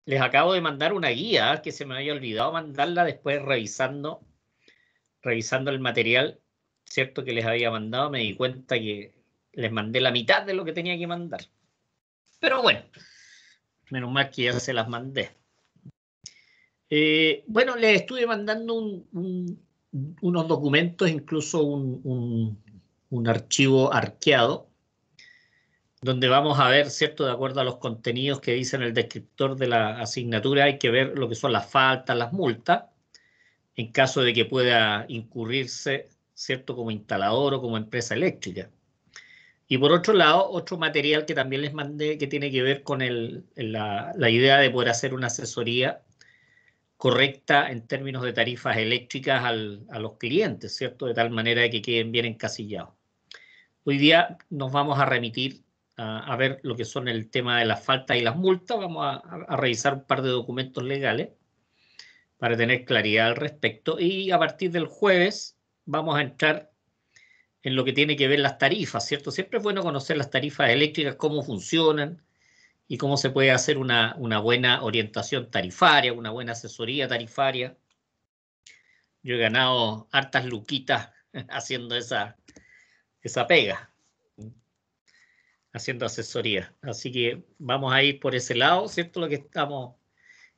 Les acabo de mandar una guía que se me había olvidado mandarla después revisando el material, ¿cierto? Que les había mandado, me di cuenta que les mandé la mitad de lo que tenía que mandar. Pero bueno, menos mal que ya se las mandé. Bueno, les estuve mandando unos documentos, incluso un archivo arqueado, donde vamos a ver, ¿cierto? De acuerdo a los contenidos que dice en el descriptor de la asignatura, hay que ver lo que son las faltas, las multas, en caso de que pueda incurrirse, ¿cierto? Como instalador o como empresa eléctrica. Y por otro lado, otro material que también les mandé que tiene que ver con la idea de poder hacer una asesoría correcta en términos de tarifas eléctricas a los clientes, ¿cierto? De tal manera de que queden bien encasillados. Hoy día nos vamos a remitir a ver lo que son el tema de las faltas y las multas. Vamos a revisar un par de documentos legales para tener claridad al respecto. Y a partir del jueves vamos a entrar en lo que tiene que ver las tarifas, ¿cierto? Siempre es bueno conocer las tarifas eléctricas, cómo funcionan y cómo se puede hacer una buena orientación tarifaria, una buena asesoría tarifaria. Yo he ganado hartas luquitas haciendo esa pega, haciendo asesoría. Así que vamos a ir por ese lado, ¿cierto? Lo que estamos.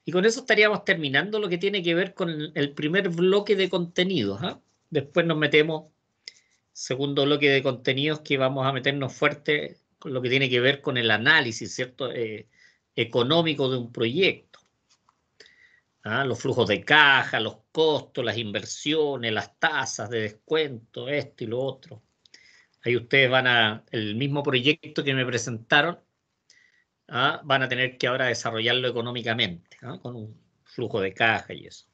Y con eso estaríamos terminando lo que tiene que ver con el primer bloque de contenidos, ¿ah? Después nos metemos, segundo bloque de contenidos, que vamos a meternos fuerte con lo que tiene que ver con el análisis, ¿cierto? Económico de un proyecto. ¿Ah? Los flujos de caja, los costos, las inversiones, las tasas de descuento, esto y lo otro. Ahí ustedes el mismo proyecto que me presentaron, ¿ah? Van a tener que ahora desarrollarlo económicamente, ¿ah? Con un flujo de caja y eso.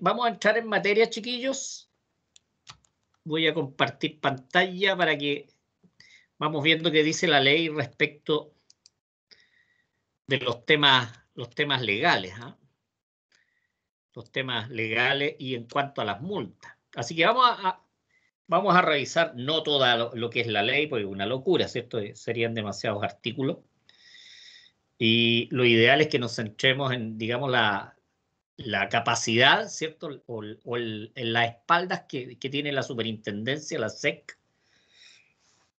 Vamos a entrar en materia, chiquillos. Voy a compartir pantalla para que vamos viendo qué dice la ley respecto de los temas legales, ¿ah? Los temas legales y en cuanto a las multas. Así que vamos a revisar no todo lo que es la ley, porque es una locura, ¿cierto? Serían demasiados artículos. Y lo ideal es que nos centremos en, digamos, la capacidad, ¿cierto? En las espaldas que tiene la superintendencia, la SEC,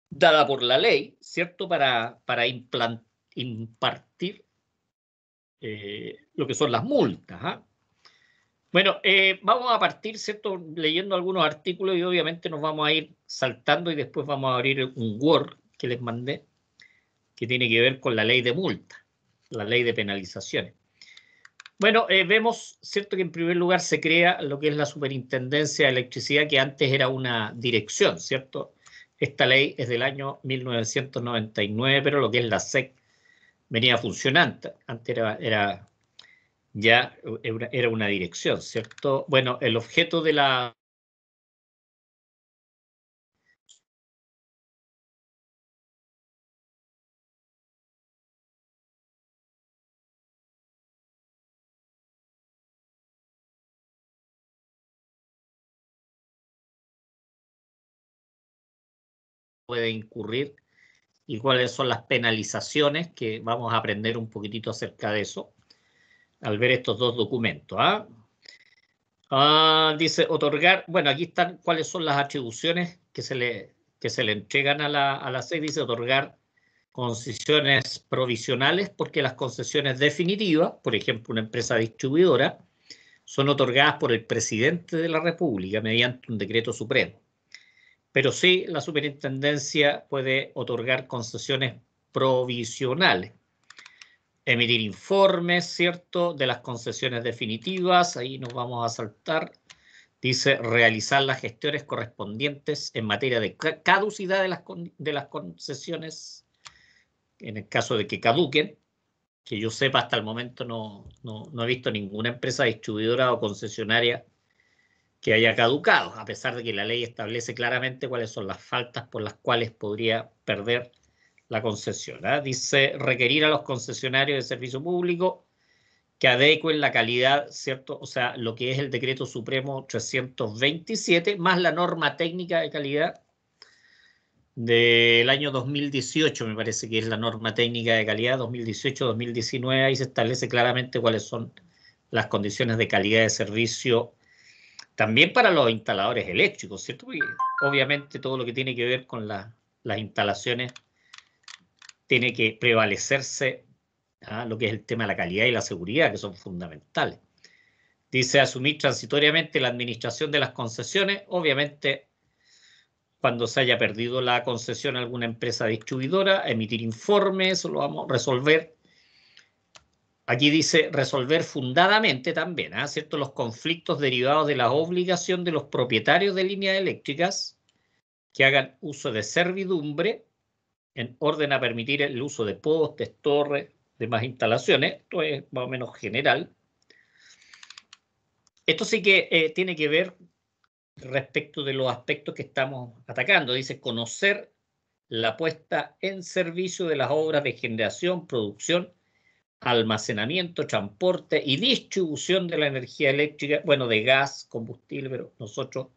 dada por la ley, ¿cierto? Para impartir lo que son las multas, ¿ah? Bueno, vamos a partir, ¿cierto? Leyendo algunos artículos y obviamente nos vamos a ir saltando y después vamos a abrir un Word que les mandé, que tiene que ver con la ley de multa, la ley de penalizaciones. Bueno, vemos, ¿cierto? Que en primer lugar se crea lo que es la Superintendencia de Electricidad, que antes era una dirección, ¿cierto? Esta ley es del año 1999, pero lo que es la SEC venía funcionando. Antes era una dirección, ¿cierto? Bueno, el objeto de la puede incurrir y cuáles son las penalizaciones, que vamos a aprender un poquitito acerca de eso al ver estos dos documentos, ¿ah? Dice otorgar, bueno, aquí están cuáles son las atribuciones que se le entregan a la SEC. Dice otorgar concesiones provisionales, porque las concesiones definitivas, por ejemplo, una empresa distribuidora, son otorgadas por el presidente de la República mediante un decreto supremo. Pero sí, la superintendencia puede otorgar concesiones provisionales, emitir informes, ¿cierto?, de las concesiones definitivas. Ahí nos vamos a saltar. Dice realizar las gestiones correspondientes en materia de caducidad de las concesiones, en el caso de que caduquen. Que yo sepa, hasta el momento no he visto ninguna empresa distribuidora o concesionaria que haya caducado, a pesar de que la ley establece claramente cuáles son las faltas por las cuales podría perder la concesión, ¿eh? Dice requerir a los concesionarios de servicio público que adecuen la calidad, ¿cierto? O sea, lo que es el decreto supremo 327, más la norma técnica de calidad del año 2018, me parece que es la norma técnica de calidad 2018-2019, ahí se establece claramente cuáles son las condiciones de calidad de servicio también para los instaladores eléctricos, ¿cierto? Porque obviamente todo lo que tiene que ver con las instalaciones tiene que prevalecerse lo que es el tema de la calidad y la seguridad, que son fundamentales. Dice asumir transitoriamente la administración de las concesiones, obviamente cuando se haya perdido la concesión a alguna empresa distribuidora, emitir informes, eso lo vamos a resolver. Aquí dice resolver fundadamente también, ¿cierto? Los conflictos derivados de la obligación de los propietarios de líneas eléctricas que hagan uso de servidumbre en orden a permitir el uso de postes, torres, demás instalaciones. Esto es más o menos general. Esto sí que tiene que ver respecto de los aspectos que estamos atacando. Dice conocer la puesta en servicio de las obras de generación, producción, almacenamiento, transporte y distribución de la energía eléctrica, bueno, de gas, combustible, pero nosotros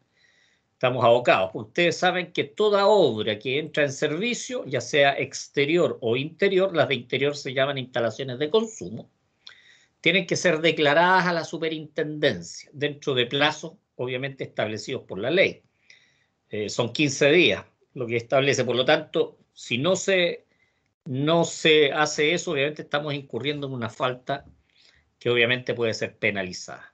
estamos abocados. Ustedes saben que toda obra que entra en servicio, ya sea exterior o interior, las de interior se llaman instalaciones de consumo, tienen que ser declaradas a la superintendencia dentro de plazos, obviamente, establecidos por la ley. Son 15 días lo que establece. Por lo tanto, si no se hace eso, obviamente estamos incurriendo en una falta que obviamente puede ser penalizada.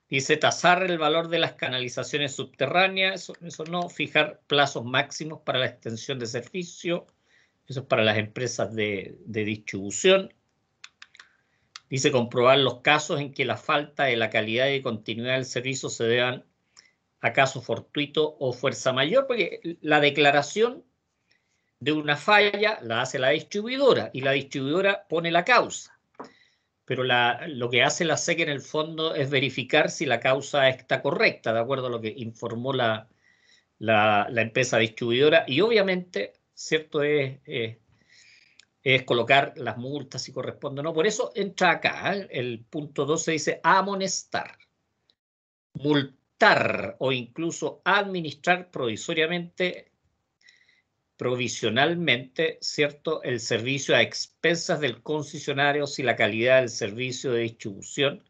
Dice tasar el valor de las canalizaciones subterráneas, eso no, fijar plazos máximos para la extensión de servicio, eso es para las empresas de distribución. Dice comprobar los casos en que la falta de la calidad y continuidad del servicio se deban a caso fortuito o fuerza mayor, porque la declaración de una falla la hace la distribuidora y la distribuidora pone la causa. Pero lo que hace la SEC en el fondo es verificar si la causa está correcta, de acuerdo a lo que informó la empresa distribuidora. Y obviamente, cierto, es colocar las multas si corresponde o no. Por eso entra acá, el punto 12 dice amonestar, multar o incluso administrar provisionalmente, ¿cierto?, el servicio a expensas del concesionario si la calidad del servicio de distribución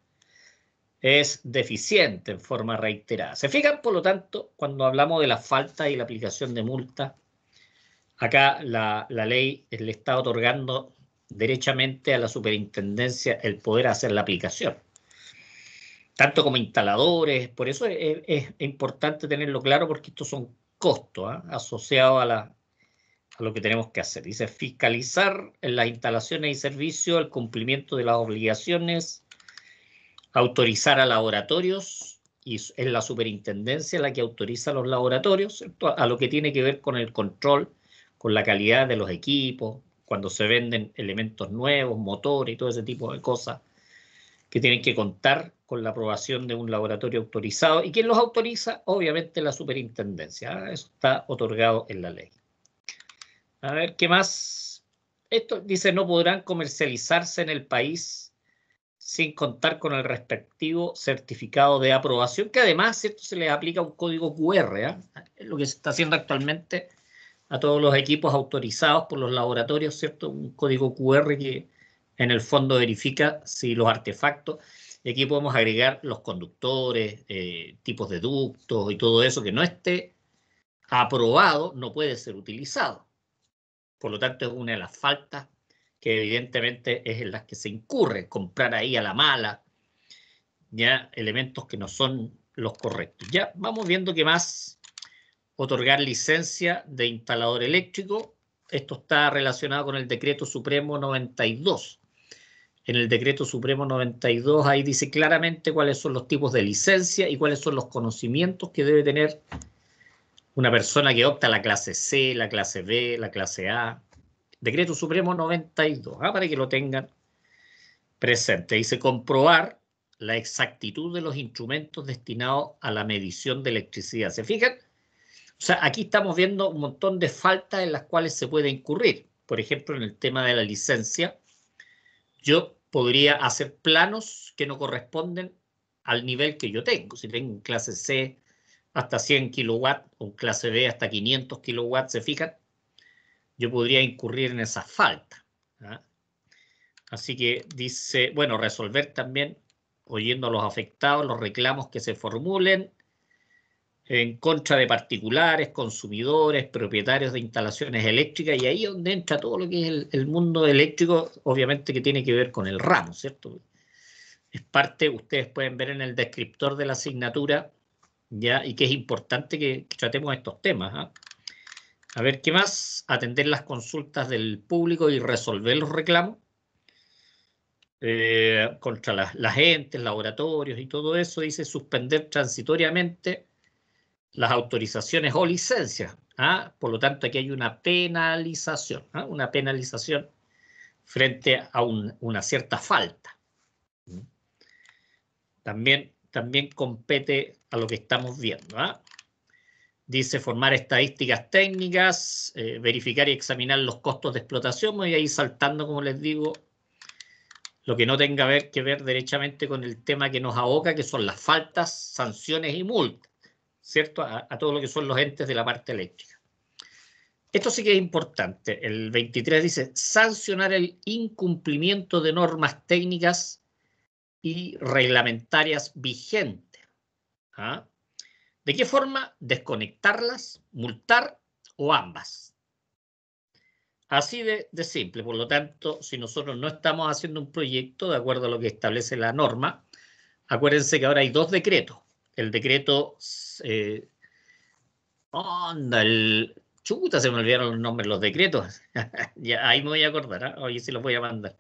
es deficiente en forma reiterada. ¿Se fijan, por lo tanto, cuando hablamos de la falta y la aplicación de multa? Acá la ley le está otorgando derechamente a la superintendencia el poder hacer la aplicación, tanto como instaladores. Por eso es importante tenerlo claro, porque estos son costos asociados a lo que tenemos que hacer. Dice fiscalizar en las instalaciones y servicios el cumplimiento de las obligaciones, autorizar a laboratorios, y es la superintendencia la que autoriza a los laboratorios, ¿cierto?, a lo que tiene que ver con el control, con la calidad de los equipos, cuando se venden elementos nuevos, motores y todo ese tipo de cosas que tienen que contar con la aprobación de un laboratorio autorizado. ¿Y quién los autoriza? Obviamente la superintendencia. Eso está otorgado en la ley. A ver, ¿qué más? Esto dice, no podrán comercializarse en el país sin contar con el respectivo certificado de aprobación, que además, ¿cierto?, se les aplica un código QR, es lo que se está haciendo actualmente a todos los equipos autorizados por los laboratorios, ¿cierto? Un código QR que en el fondo verifica si los artefactos, y aquí podemos agregar los conductores, tipos de ductos y todo eso que no esté aprobado, no puede ser utilizado. Por lo tanto, es una de las faltas que evidentemente es en las que se incurre, comprar ahí a la mala, ya elementos que no son los correctos. Ya vamos viendo qué más. Otorgar licencia de instalador eléctrico. Esto está relacionado con el Decreto Supremo 92. En el Decreto Supremo 92 ahí dice claramente cuáles son los tipos de licencia y cuáles son los conocimientos que debe tener una persona que opta a la clase C, la clase B, la clase A. Decreto Supremo 92, para que lo tengan presente. Dice comprobar la exactitud de los instrumentos destinados a la medición de electricidad. ¿Se fijan? O sea, aquí estamos viendo un montón de faltas en las cuales se puede incurrir. Por ejemplo, en el tema de la licencia, yo podría hacer planos que no corresponden al nivel que yo tengo. Si tengo clase C, hasta 100 kilowatts, con clase B hasta 500 kilowatts, ¿se fijan? Yo podría incurrir en esa falta. ¿Ah? Así que dice, bueno, resolver también, oyendo a los afectados, los reclamos que se formulen en contra de particulares, consumidores, propietarios de instalaciones eléctricas, y ahí es donde entra todo lo que es el mundo eléctrico, obviamente que tiene que ver con el ramo, ¿cierto? Es parte, ustedes pueden ver en el descriptor de la asignatura, ¿ya? Y que es importante que tratemos estos temas. ¿Ah? A ver, ¿qué más? Atender las consultas del público y resolver los reclamos contra las entes, laboratorios y todo eso. Dice suspender transitoriamente las autorizaciones o licencias. ¿Ah? Por lo tanto, aquí hay una penalización, ¿ah? Una penalización frente a una cierta falta. También compete a lo que estamos viendo. ¿Ah? Dice formar estadísticas técnicas, verificar y examinar los costos de explotación. Voy a ir saltando, como les digo, lo que no tenga que ver derechamente con el tema que nos aboca, que son las faltas, sanciones y multas, ¿cierto? A todo lo que son los entes de la parte eléctrica. Esto sí que es importante. El 23 dice sancionar el incumplimiento de normas técnicas y reglamentarias vigentes. ¿Ah? ¿De qué forma? Desconectarlas, multar o ambas. Así de simple. Por lo tanto, si nosotros no estamos haciendo un proyecto de acuerdo a lo que establece la norma, acuérdense que ahora hay dos decretos. El decreto... chuta, se me olvidaron los nombres, los decretos. Ya, ahí me voy a acordar, ¿eh? Oye, sí los voy a mandar.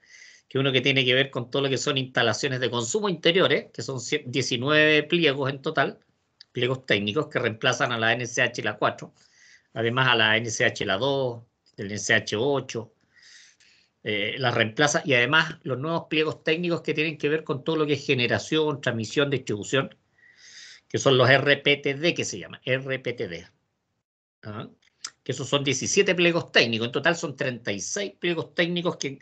Que uno que tiene que ver con todo lo que son instalaciones de consumo interiores, que son 19 pliegos en total, pliegos técnicos que reemplazan a la NCH la 4, además a la NCH la 2, el NCH 8, las reemplaza, y además los nuevos pliegos técnicos que tienen que ver con todo lo que es generación, transmisión, distribución, que son los RPTD, que se llama RPTD. ¿Ah? Que esos son 17 pliegos técnicos, en total son 36 pliegos técnicos que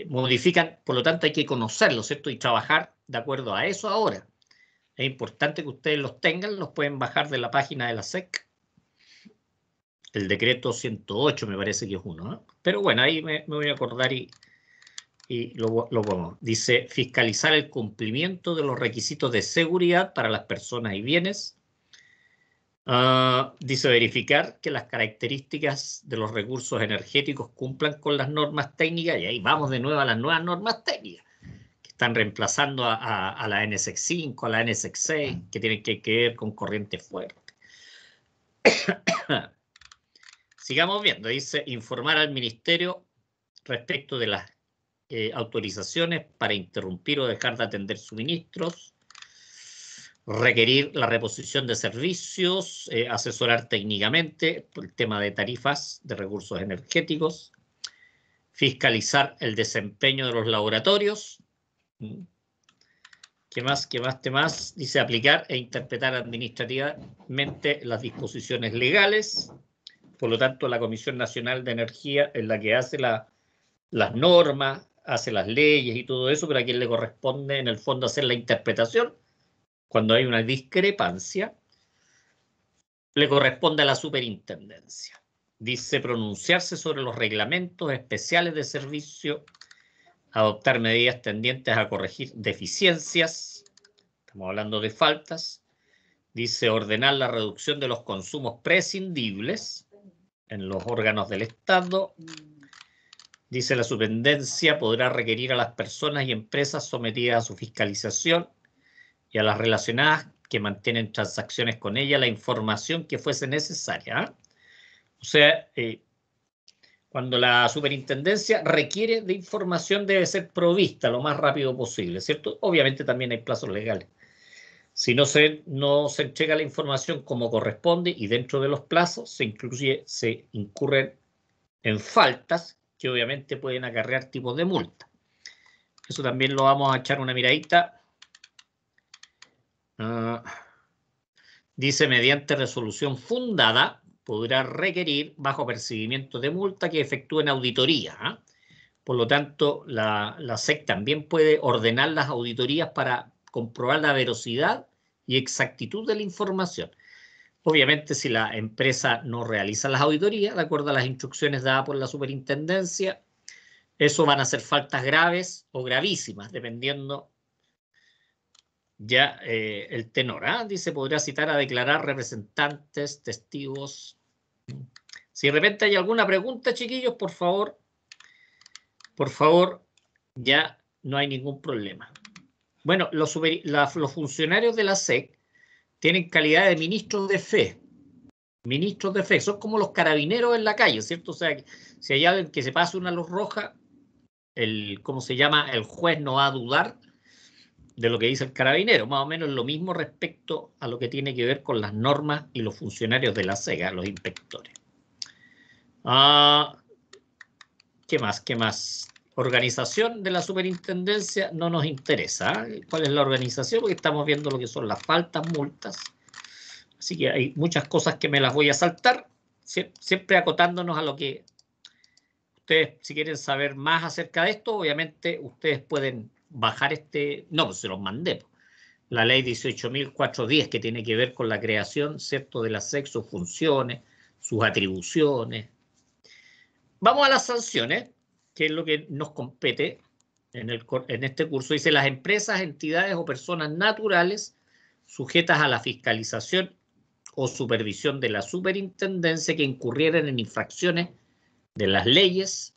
modifican, por lo tanto hay que conocerlos, ¿cierto? Y trabajar de acuerdo a eso ahora. Es importante que ustedes los tengan, los pueden bajar de la página de la SEC. El decreto 108 me parece que es uno, ¿eh? Pero bueno, ahí me voy a acordar y lo pongo. Dice fiscalizar el cumplimiento de los requisitos de seguridad para las personas y bienes. Dice verificar que las características de los recursos energéticos cumplan con las normas técnicas, y ahí vamos de nuevo a las nuevas normas técnicas que están reemplazando a la NSEC 5, a la NSEC 6, que tienen que ver con corriente fuerte. Sigamos viendo. Dice informar al ministerio respecto de las autorizaciones para interrumpir o dejar de atender suministros, requerir la reposición de servicios, asesorar técnicamente por el tema de tarifas de recursos energéticos, fiscalizar el desempeño de los laboratorios. ¿Qué más? ¿Qué más? ¿Qué más? Dice aplicar e interpretar administrativamente las disposiciones legales. Por lo tanto, la Comisión Nacional de Energía es la que hace las normas, hace las leyes y todo eso, pero a quien le corresponde en el fondo hacer la interpretación. Cuando hay una discrepancia, le corresponde a la superintendencia. Dice pronunciarse sobre los reglamentos especiales de servicio, adoptar medidas tendientes a corregir deficiencias, estamos hablando de faltas. Dice ordenar la reducción de los consumos prescindibles en los órganos del Estado. Dice la superintendencia podrá requerir a las personas y empresas sometidas a su fiscalización y a las relacionadas que mantienen transacciones con ella la información que fuese necesaria. ¿Eh? O sea, cuando la superintendencia requiere de información debe ser provista lo más rápido posible, ¿cierto? Obviamente también hay plazos legales. Si no se entrega la información como corresponde y dentro de los plazos, se incurren en faltas que obviamente pueden acarrear tipos de multa. Eso también lo vamos a echar una miradita. Dice, mediante resolución fundada, podrá requerir bajo percibimiento de multa que efectúen auditoría. ¿Eh? Por lo tanto, la SEC también puede ordenar las auditorías para comprobar la veracidad y exactitud de la información. Obviamente, si la empresa no realiza las auditorías, de acuerdo a las instrucciones dadas por la superintendencia, eso van a ser faltas graves o gravísimas, dependiendo ya el tenor. Dice, podría citar a declarar representantes, testigos. Si de repente hay alguna pregunta, chiquillos, por favor, ya no hay ningún problema. Bueno, los funcionarios de la SEC tienen calidad de ministros de fe. Ministros de fe, son como los carabineros en la calle, ¿cierto? O sea, si hay alguien que se pase una luz roja, ¿cómo se llama? El juez no va a dudar de lo que dice el carabinero. Más o menos lo mismo respecto a lo que tiene que ver con las normas y los funcionarios de la SEC, los inspectores. ¿Qué más? ¿Qué más? Organización de la superintendencia no nos interesa. ¿Cuál es la organización? Porque estamos viendo lo que son las faltas, multas. Así que hay muchas cosas que me las voy a saltar, siempre acotándonos a lo que ustedes, si quieren saber más acerca de esto, obviamente ustedes pueden bajar no, pues se los mandé. La ley 18.410, que tiene que ver con la creación, ¿cierto?, de la SEC, sus funciones, sus atribuciones. Vamos a las sanciones, que es lo que nos compete en este curso. Dice, las empresas, entidades o personas naturales sujetas a la fiscalización o supervisión de la superintendencia que incurrieran en infracciones de las leyes,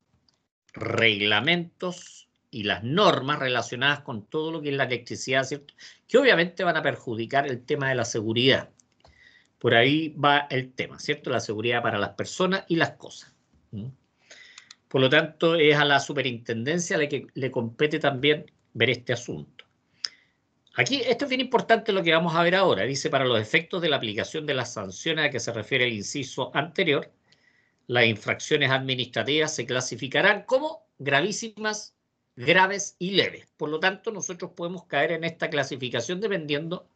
reglamentos y las normas relacionadas con todo lo que es la electricidad, ¿cierto?, que obviamente van a perjudicar el tema de la seguridad. Por ahí va el tema, ¿cierto? La seguridad para las personas y las cosas. Por lo tanto, es a la superintendencia a la que le compete también ver este asunto. Aquí, esto es bien importante lo que vamos a ver ahora. Dice, para los efectos de la aplicación de las sanciones a que se refiere el inciso anterior, las infracciones administrativas se clasificarán como gravísimas, graves y leves. Por lo tanto, nosotros podemos caer en esta clasificación dependiendo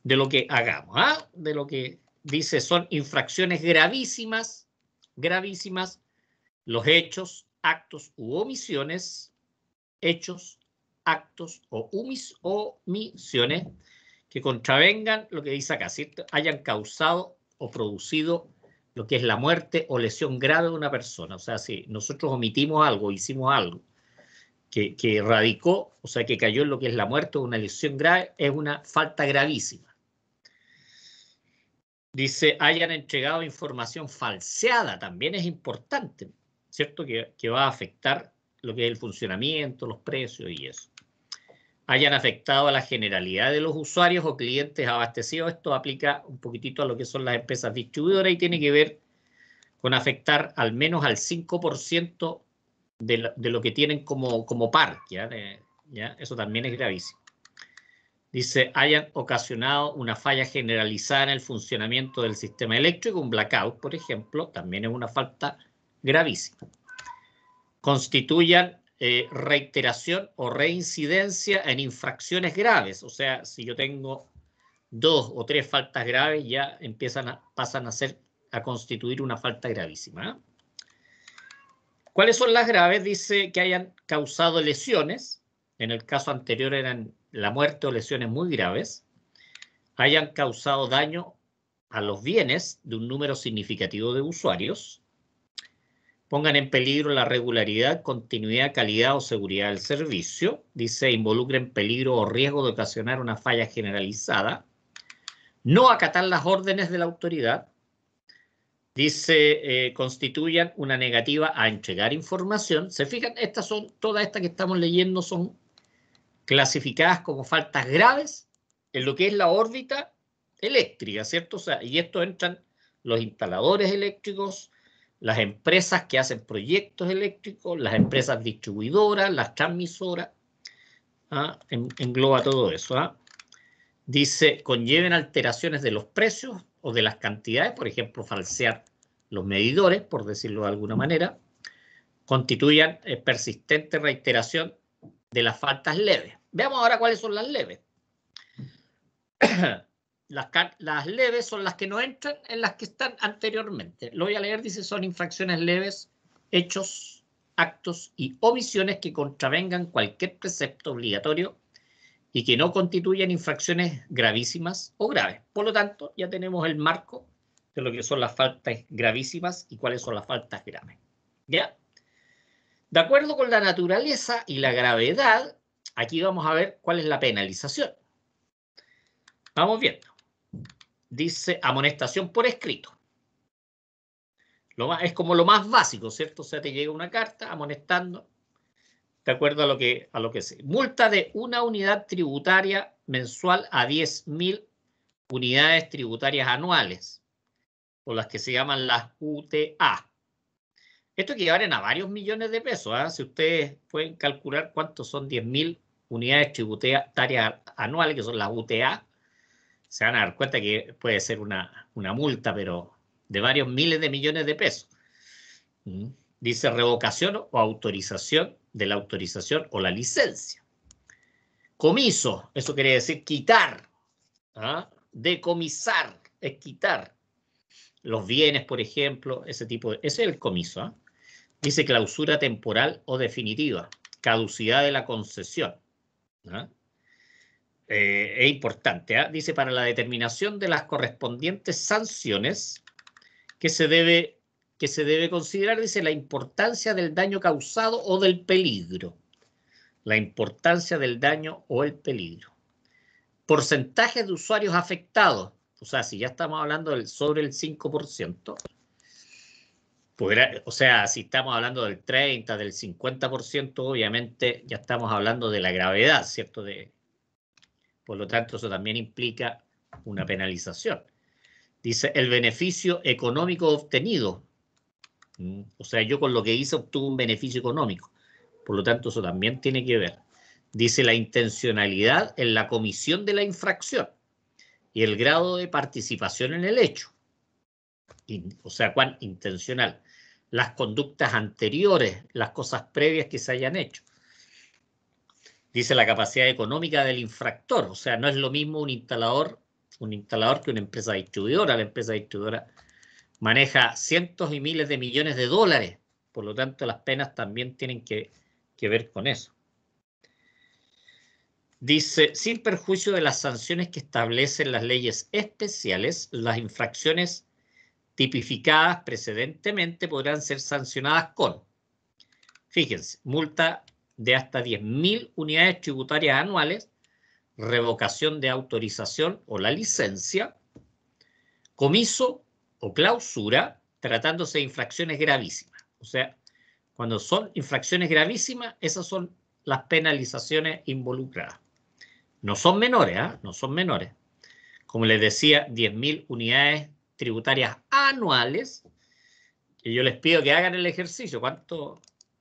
de lo que hagamos. De lo que dice, son infracciones gravísimas, gravísimas, los hechos, actos u omisiones, hechos, actos o omisiones que contravengan lo que dice acá, ¿cierto?, hayan causado o producido lo que es la muerte o lesión grave de una persona. O sea, si nosotros omitimos algo, hicimos algo que radicó, o sea, que cayó en lo que es la muerte o una lesión grave, es una falta gravísima. Dice, hayan entregado información falseada, también es importante, ¿cierto?, que va a afectar lo que es el funcionamiento, los precios y eso. Hayan afectado a la generalidad de los usuarios o clientes abastecidos. Esto aplica un poquitito a lo que son las empresas distribuidoras y tiene que ver con afectar al menos al 5% de lo que tienen como par. ¿Ya? Eso también es gravísimo. Dice, hayan ocasionado una falla generalizada en el funcionamiento del sistema eléctrico, un blackout, por ejemplo, también es una falta gravísima. Constituyan reiteración o reincidencia en infracciones graves. O sea, si yo tengo 2 o 3 faltas graves, ya pasan a constituir una falta gravísima. ¿Cuáles son las graves? Dice que hayan causado lesiones. En el caso anterior eran la muerte o lesiones muy graves. Hayan causado daño a los bienes de un número significativo de usuarios. Pongan en peligro la regularidad, continuidad, calidad o seguridad del servicio. Dice, involucren peligro o riesgo de ocasionar una falla generalizada. No acatar las órdenes de la autoridad. Dice, constituyan una negativa a entregar información. ¿Se fijan? Todas estas que estamos leyendo son clasificadas como faltas graves en lo que es la órbita eléctrica, ¿cierto? O sea, y esto entran los instaladores eléctricos, las empresas que hacen proyectos eléctricos, las empresas distribuidoras, las transmisoras, engloba todo eso. Dice, conlleven alteraciones de los precios o de las cantidades, por ejemplo, falsear los medidores, por decirlo de alguna manera, constituyan persistente reiteración de las faltas leves. Veamos ahora cuáles son las leves. Las leves son las que no entran en las que están anteriormente. Lo voy a leer, dice, son infracciones leves, hechos, actos y omisiones que contravengan cualquier precepto obligatorio y que no constituyan infracciones gravísimas o graves. Por lo tanto, ya tenemos el marco de lo que son las faltas gravísimas y cuáles son las faltas graves. ¿Ya? De acuerdo con la naturaleza y la gravedad, aquí vamos a ver cuál es la penalización. Vamos viendo. Dice amonestación por escrito. Es como lo más básico, ¿cierto? O sea, te llega una carta amonestando de acuerdo a lo que sé. Multa de una unidad tributaria mensual a 10.000 unidades tributarias anuales, o las que se llaman las UTA. Esto equivalen a varios millones de pesos. ¿Eh? Si ustedes pueden calcular cuántos son 10.000 unidades tributarias anuales, que son las UTA, se van a dar cuenta que puede ser una multa, pero de varios miles de millones de pesos. Dice revocación o autorización de la autorización o la licencia. Comiso, eso quiere decir quitar. ¿Ah? Decomisar es quitar los bienes, por ejemplo, ese tipo de... Ese es el comiso. ¿Ah? Dice clausura temporal o definitiva, caducidad de la concesión. ¿Ah? Es importante. ¿Ah? Dice para la determinación de las correspondientes sanciones que se debe considerar, dice, la importancia del daño causado o del peligro. La importancia del daño o el peligro. Porcentajes de usuarios afectados. O sea, si ya estamos hablando sobre el 5%, o sea, si estamos hablando del 30%, del 50%, obviamente ya estamos hablando de la gravedad, ¿cierto? Por lo tanto, eso también implica una penalización. Dice, el beneficio económico obtenido. O sea, yo con lo que hice obtuve un beneficio económico. Por lo tanto, eso también tiene que ver. Dice la intencionalidad en la comisión de la infracción y el grado de participación en el hecho. O sea, cuán intencional. Las conductas anteriores, las cosas previas que se hayan hecho. Dice la capacidad económica del infractor. O sea, no es lo mismo un instalador que una empresa distribuidora. La empresa distribuidora maneja cientos y miles de millones de dólares. Por lo tanto, las penas también tienen que ver con eso. Dice, sin perjuicio de las sanciones que establecen las leyes especiales, las infracciones tipificadas precedentemente podrán ser sancionadas con, fíjense, multa de hasta 10.000 unidades tributarias anuales, revocación de autorización o la licencia, comiso o clausura, tratándose de infracciones gravísimas. O sea, cuando son infracciones gravísimas, esas son las penalizaciones involucradas. No son menores, ¿eh? No son menores. Como les decía, 10.000 unidades tributarias anuales, que yo les pido que hagan el ejercicio.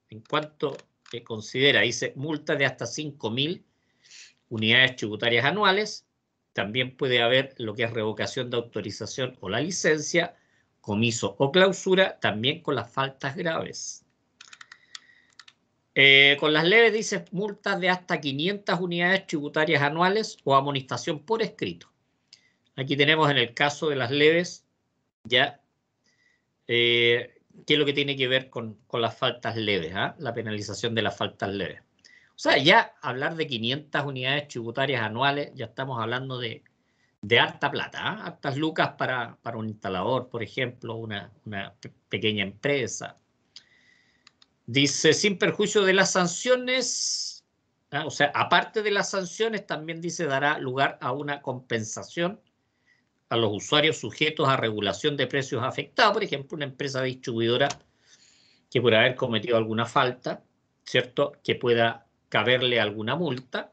¿En cuánto considera? Dice, multa de hasta 5.000 unidades tributarias anuales. También puede haber lo que es revocación de autorización o la licencia, comiso o clausura, también con las faltas graves. Con las leves dice multas de hasta 500 unidades tributarias anuales o amonestación por escrito. Aquí tenemos en el caso de las leves ya qué es lo que tiene que ver con las faltas leves, ¿eh? La penalización de las faltas leves. O sea, ya hablar de 500 unidades tributarias anuales, ya estamos hablando de harta plata, ¿eh? Hartas lucas para un instalador, por ejemplo, una pequeña empresa. Dice, sin perjuicio de las sanciones, ¿eh? O sea, aparte de las sanciones, también dice, dará lugar a una compensación a los usuarios sujetos a regulación de precios afectados, por ejemplo, una empresa distribuidora que por haber cometido alguna falta, ¿cierto? Que pueda caberle alguna multa,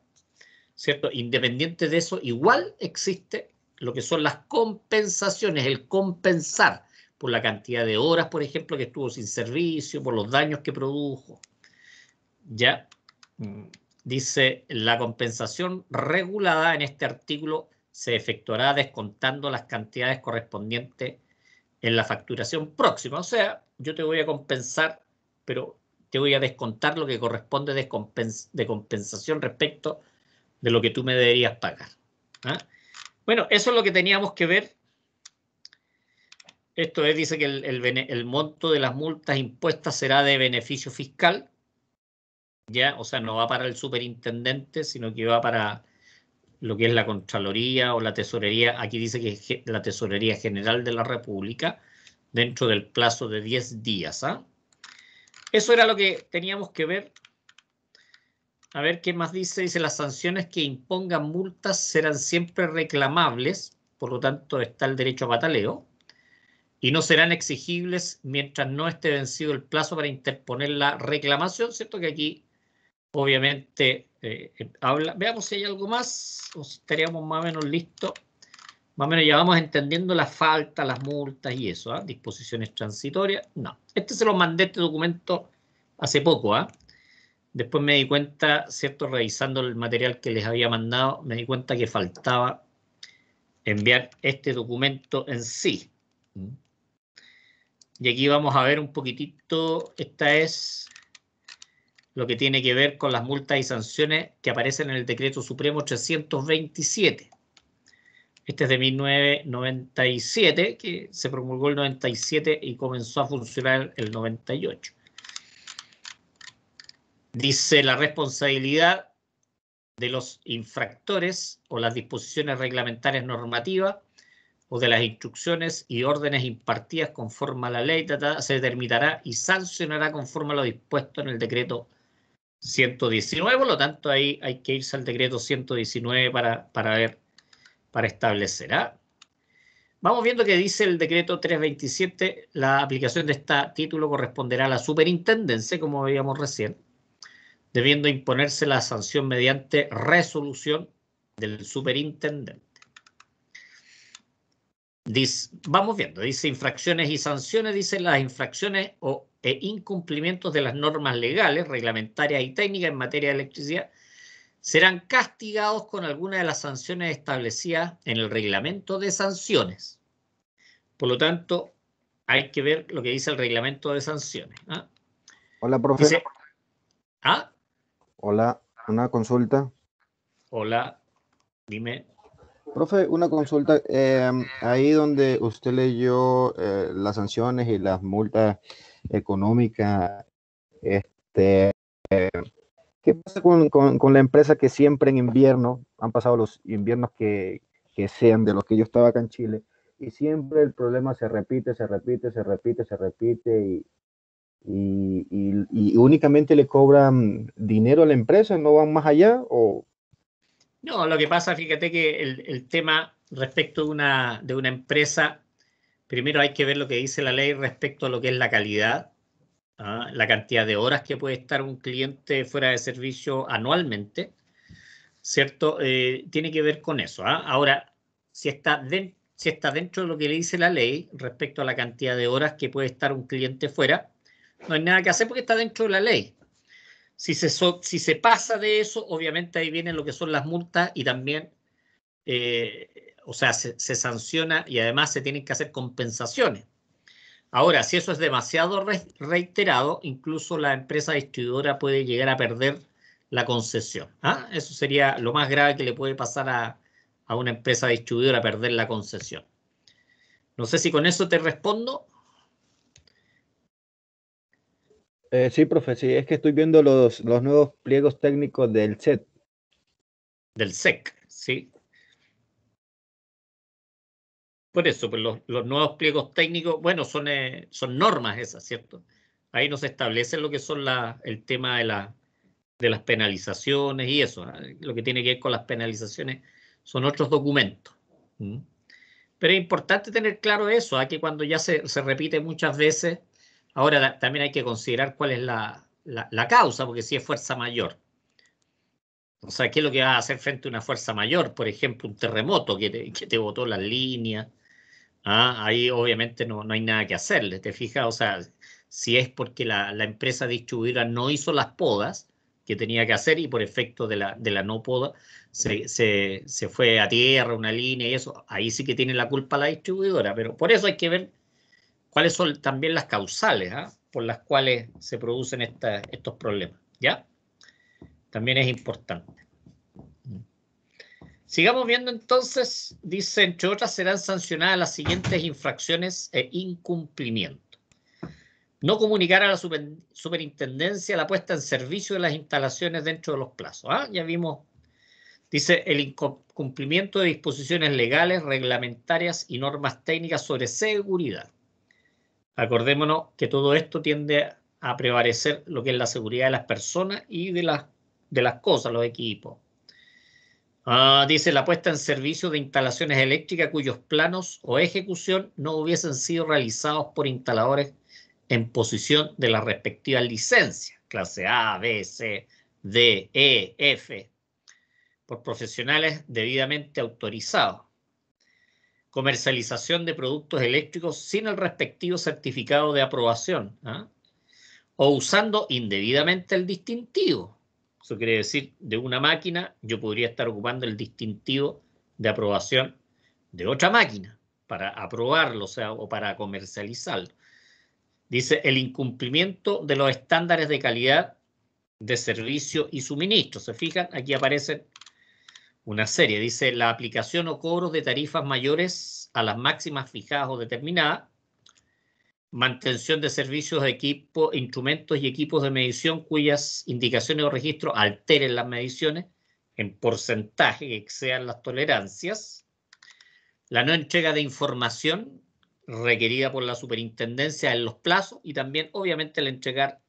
¿cierto? Independiente de eso, igual existe lo que son las compensaciones, el compensar por la cantidad de horas, por ejemplo, que estuvo sin servicio, por los daños que produjo. Ya dice, la compensación regulada en este artículo se efectuará descontando las cantidades correspondientes en la facturación próxima. O sea, yo te voy a compensar, pero te voy a descontar lo que corresponde de compensación respecto de lo que tú me deberías pagar. ¿Ah? Bueno, eso es lo que teníamos que ver. Esto es, dice que el monto de las multas impuestas será de beneficio fiscal. ¿Ya? O sea, no va para el superintendente, sino que va para lo que es la Contraloría o la Tesorería. Aquí dice que es la Tesorería General de la República, dentro del plazo de 10 días. ¿Ah? Eso era lo que teníamos que ver. A ver qué más dice. Dice, las sanciones que impongan multas serán siempre reclamables, por lo tanto está el derecho a pataleo, y no serán exigibles mientras no esté vencido el plazo para interponer la reclamación. ¿Cierto que aquí, obviamente, habla? Veamos si hay algo más, o si estaríamos más o menos listos. Más o menos ya vamos entendiendo la falta, las multas y eso. Disposiciones transitorias. No, este se lo mandé, este documento, hace poco. Después me di cuenta, ¿cierto? Revisando el material que les había mandado, me di cuenta que faltaba enviar este documento en sí. Y aquí vamos a ver un poquitito, esta es lo que tiene que ver con las multas y sanciones que aparecen en el Decreto Supremo 327. Este es de 1997, que se promulgó el 97 y comenzó a funcionar el 98. Dice, la responsabilidad de los infractores o las disposiciones reglamentarias normativas o de las instrucciones y órdenes impartidas conforme a la ley se determinará y sancionará conforme a lo dispuesto en el decreto 119. Por lo tanto, ahí hay que irse al decreto 119 para establecer. Vamos viendo que dice el decreto 327, la aplicación de este título corresponderá a la superintendencia, como veíamos recién, debiendo imponerse la sanción mediante resolución del superintendente. Vamos viendo, dice infracciones y sanciones, dice las infracciones e incumplimientos de las normas legales, reglamentarias y técnicas en materia de electricidad serán castigados con alguna de las sanciones establecidas en el reglamento de sanciones. Por lo tanto, hay que ver lo que dice el reglamento de sanciones. Hola, profe. Dice, Hola, una consulta. Hola, dime. Profe, una consulta. Ahí donde usted leyó las sanciones y las multas económicas, ¿qué pasa con la empresa que siempre en invierno, han pasado los inviernos que sean de los que yo estaba acá en Chile, y siempre el problema se repite y únicamente le cobran dinero a la empresa, no van más allá? ¿O? No, lo que pasa, fíjate que el tema respecto de una empresa, primero hay que ver lo que dice la ley respecto a lo que es la calidad, la cantidad de horas que puede estar un cliente fuera de servicio anualmente, ¿cierto? Tiene que ver con eso. Ahora, si está dentro de lo que le dice la ley respecto a la cantidad de horas que puede estar un cliente fuera, no hay nada que hacer porque está dentro de la ley. Si se pasa de eso, obviamente ahí vienen lo que son las multas y también, o sea, se sanciona y además se tienen que hacer compensaciones. Ahora, si eso es demasiado reiterado, incluso la empresa distribuidora puede llegar a perder la concesión. Eso sería lo más grave que le puede pasar a una empresa distribuidora, perder la concesión. No sé si con eso te respondo. Sí, profe, sí, es que estoy viendo los nuevos pliegos técnicos del SET. Del SEC, ¿sí? Por eso, pues los nuevos pliegos técnicos, bueno, son normas esas, ¿cierto? Ahí no se establece lo que son el tema de las penalizaciones y eso. Lo que tiene que ver con las penalizaciones son otros documentos. Pero es importante tener claro eso, que cuando ya se repite muchas veces, ahora también hay que considerar cuál es la causa, porque si es fuerza mayor. O sea, ¿qué es lo que vas a hacer frente a una fuerza mayor? Por ejemplo, un terremoto que te botó las líneas. Ahí obviamente no hay nada que hacerle, ¿te fijas? O sea, si es porque la empresa distribuidora no hizo las podas que tenía que hacer y por efecto de la no poda se fue a tierra una línea y eso, ahí sí que tiene la culpa la distribuidora, pero por eso hay que ver cuáles son también las causales por las cuales se producen estos problemas, ¿ya? También es importante. Sigamos viendo entonces, dice, entre otras serán sancionadas las siguientes infracciones e incumplimientos. No comunicar a la superintendencia la puesta en servicio de las instalaciones dentro de los plazos. Ya vimos, dice, cumplimiento de disposiciones legales, reglamentarias y normas técnicas sobre seguridad. Acordémonos que todo esto tiende a prevalecer lo que es la seguridad de las personas y de las cosas, los equipos. Dice la puesta en servicio de instalaciones eléctricas cuyos planos o ejecución no hubiesen sido realizados por instaladores en posición de las respectivas licencias, clase A, B, C, D, E, F, por profesionales debidamente autorizados. Comercialización de productos eléctricos sin el respectivo certificado de aprobación, o usando indebidamente el distintivo. Eso quiere decir, de una máquina yo podría estar ocupando el distintivo de aprobación de otra máquina para aprobarlo, o para comercializarlo. Dice, el incumplimiento de los estándares de calidad de servicio y suministro. ¿Se fijan? Aquí aparecen una serie. Dice, la aplicación o cobros de tarifas mayores a las máximas fijadas o determinadas. Mantención de servicios, equipos, instrumentos y equipos de medición cuyas indicaciones o registros alteren las mediciones en porcentaje que excedan las tolerancias. La no entrega de información requerida por la superintendencia en los plazos y también, obviamente, el entregar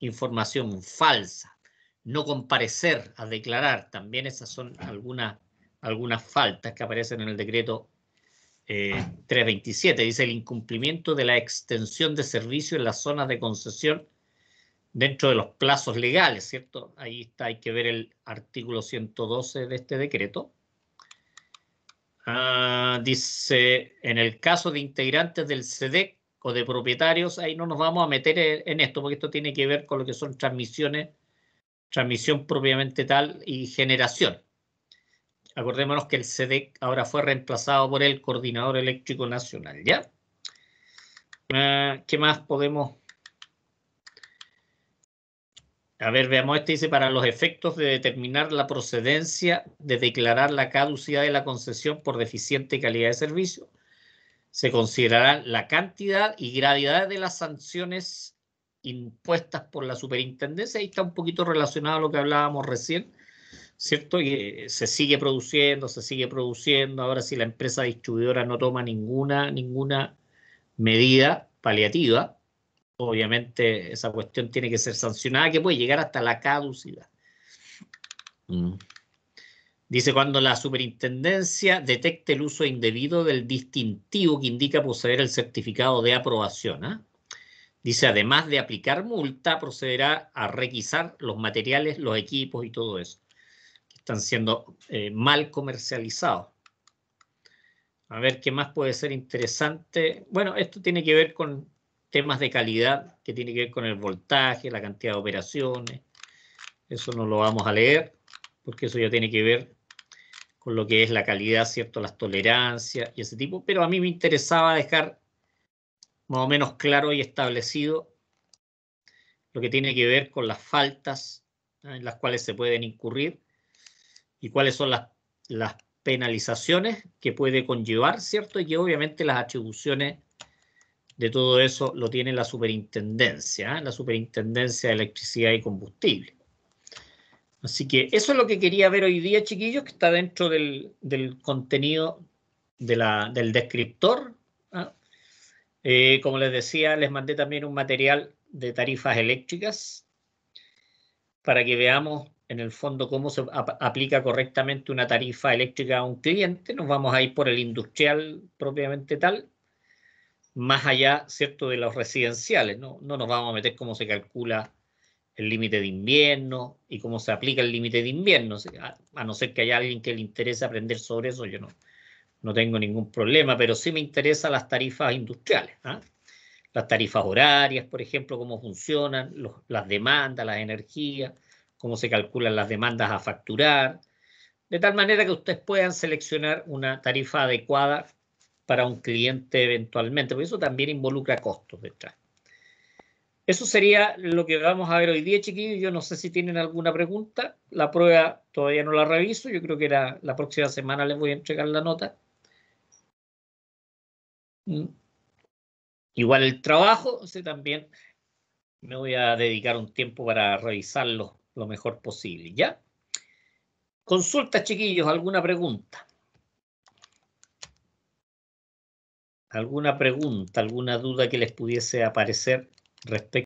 información falsa. No comparecer a declarar, también esas son algunas faltas que aparecen en el decreto 327. Dice el incumplimiento de la extensión de servicio en las zonas de concesión dentro de los plazos legales, ¿cierto? Ahí está, hay que ver el artículo 112 de este decreto. Dice, en el caso de integrantes del SEDEC o de propietarios, ahí no nos vamos a meter en esto, porque esto tiene que ver con lo que son transmisión propiamente tal y generación. Acordémonos que el SEDEC ahora fue reemplazado por el Coordinador Eléctrico Nacional, ¿ya? ¿Qué más podemos? A ver, veamos, este dice, para los efectos de determinar la procedencia de declarar la caducidad de la concesión por deficiente calidad de servicio, se considerará la cantidad y gravedad de las sanciones impuestas por la superintendencia. Ahí está un poquito relacionado a lo que hablábamos recién, ¿cierto? Y se sigue produciendo. Ahora, si la empresa distribuidora no toma ninguna medida paliativa, obviamente esa cuestión tiene que ser sancionada, que puede llegar hasta la caducidad. Dice, cuando la superintendencia detecte el uso indebido del distintivo que indica poseer el certificado de aprobación, dice, además de aplicar multa, procederá a requisar los materiales, los equipos y todo eso que están siendo mal comercializados. A ver, ¿qué más puede ser interesante? Bueno, esto tiene que ver con temas de calidad, que tiene que ver con el voltaje, la cantidad de operaciones. Eso no lo vamos a leer, porque eso ya tiene que ver con lo que es la calidad, ¿cierto? Las tolerancias y ese tipo. Pero a mí me interesaba dejar más o menos claro y establecido lo que tiene que ver con las faltas en las cuales se pueden incurrir y cuáles son las penalizaciones que puede conllevar, ¿cierto? Y que obviamente las atribuciones de todo eso lo tiene la superintendencia, la Superintendencia de Electricidad y Combustible. Así que eso es lo que quería ver hoy día, chiquillos, que está dentro del contenido del descriptor. Como les decía, les mandé también un material de tarifas eléctricas para que veamos en el fondo cómo se aplica correctamente una tarifa eléctrica a un cliente. Nos vamos a ir por el industrial propiamente tal, más allá, ¿cierto?, de los residenciales. No nos vamos a meter cómo se calcula el límite de invierno y cómo se aplica el límite de invierno. A no ser que haya alguien que le interese aprender sobre eso, yo no tengo ningún problema, pero sí me interesan las tarifas industriales, las tarifas horarias, por ejemplo, cómo funcionan, las demandas, las energías, cómo se calculan las demandas a facturar, de tal manera que ustedes puedan seleccionar una tarifa adecuada para un cliente eventualmente, porque eso también involucra costos detrás. Eso sería lo que vamos a ver hoy día, chiquillos. Yo no sé si tienen alguna pregunta. La prueba todavía no la reviso. Yo creo que la próxima semana les voy a entregar la nota. Igual el trabajo, también me voy a dedicar un tiempo para revisarlo lo mejor posible, ¿ya? Consulta, chiquillos, ¿alguna pregunta? ¿Alguna pregunta, alguna duda que les pudiese aparecer respecto